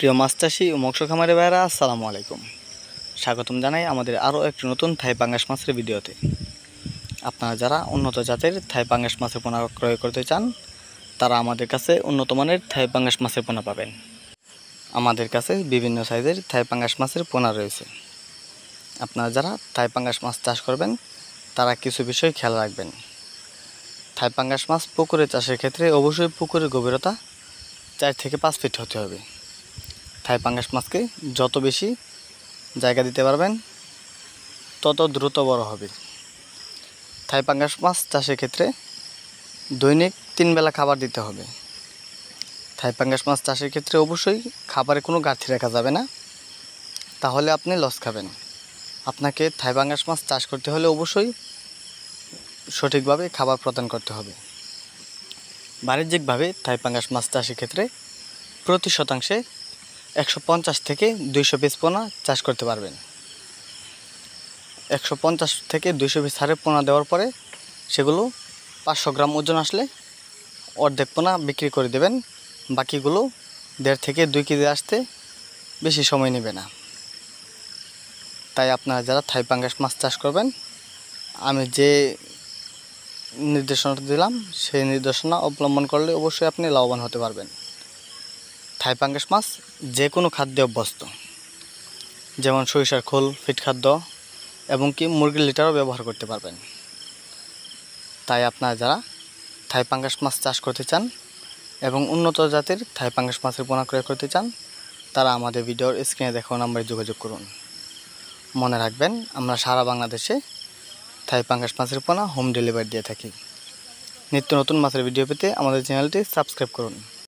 প্রিয় মাছ চাষি ও মৎস্য খামারি ভাইরা, আসসালামু আলাইকুম। স্বাগতম জানাই আমাদের আরও একটি নতুন থাই পাঙ্গাস মাছের ভিডিওতে। আপনারা যারা উন্নত জাতের থাই পাঙ্গাস মাছের পোনা ক্রয় করতে চান, তারা আমাদের কাছে উন্নত মানের থাই পাঙ্গাস মাছের পোনা পাবেন। আমাদের কাছে বিভিন্ন সাইজের থাই পাঙ্গাস মাছের পোনা রয়েছে। আপনারা যারা থাই পাঙ্গাস মাছ চাষ করবেন, তারা কিছু বিষয় খেয়াল রাখবেন। থাই পাঙ্গাস মাছ পুকুরে চাষের ক্ষেত্রে অবশ্যই পুকুরের গভীরতা 4 থেকে 5 ফিট হতে হবে। থাই পাঙ্গাস মাছকে যত বেশি জায়গা দিতে পারবেন, তত দ্রুত বড় হবে। থাই পাঙ্গাস মাছ চাষের ক্ষেত্রে দৈনিক 3 বেলা খাবার দিতে হবে। থাই পাঙ্গাস মাছ চাষের ক্ষেত্রে অবশ্যই খাবারে কোনো ঘাটতি রাখা যাবে না, তাহলে আপনি লস খাবেন। আপনাকে থাই পাঙ্গাস মাছ চাষ করতে হলে অবশ্যই সঠিকভাবে খাবার প্রদান করতে হবে। বাণিজ্যিকভাবে থাই পাঙ্গাস মাছ চাষের ক্ষেত্রে প্রতি শতাংশে 150 থেকে 200 পিস পোনা চাষ করতে পারবেন। 150 থেকে 200 পিস হারে পোনা দেওয়ার পরে সেগুলো 500 গ্রাম ওজন আসলে অর্ধেক পোনা বিক্রি করে দেবেন। বাকিগুলো 1.5 থেকে 2 কেজি আসতে বেশি সময় নেবে না। তাই আপনারা যারা থাই পাঙ্গাস মাছ চাষ করবেন, আমি যে নির্দেশনাটা দিলাম সেই নির্দেশনা অবলম্বন করলে অবশ্যই আপনি লাভবান হতে পারবেন। থাই পাঙ্গাস মাছ যে কোনো খাদ্যে অভ্যস্ত, যেমন সরিষার খোল, ফিট খাদ্য এবং কি মুরগির লিটারও ব্যবহার করতে পারবেন। তাই আপনারা যারা থাই পাঙ্গাস মাছ চাষ করতে চান এবং উন্নত জাতের থাই পাঙ্গাস মাছের পোনা ক্রয় করতে চান, তারা আমাদের ভিডিওর স্ক্রিনে দেখানো নাম্বারে যোগাযোগ করুন। মনে রাখবেন, আমরা সারা বাংলাদেশে থাই পাঙ্গাস মাছের পোনা হোম ডেলিভারি দিয়ে থাকি। নিত্য নতুন মাছের ভিডিও পেতে আমাদের চ্যানেলটি সাবস্ক্রাইব করুন।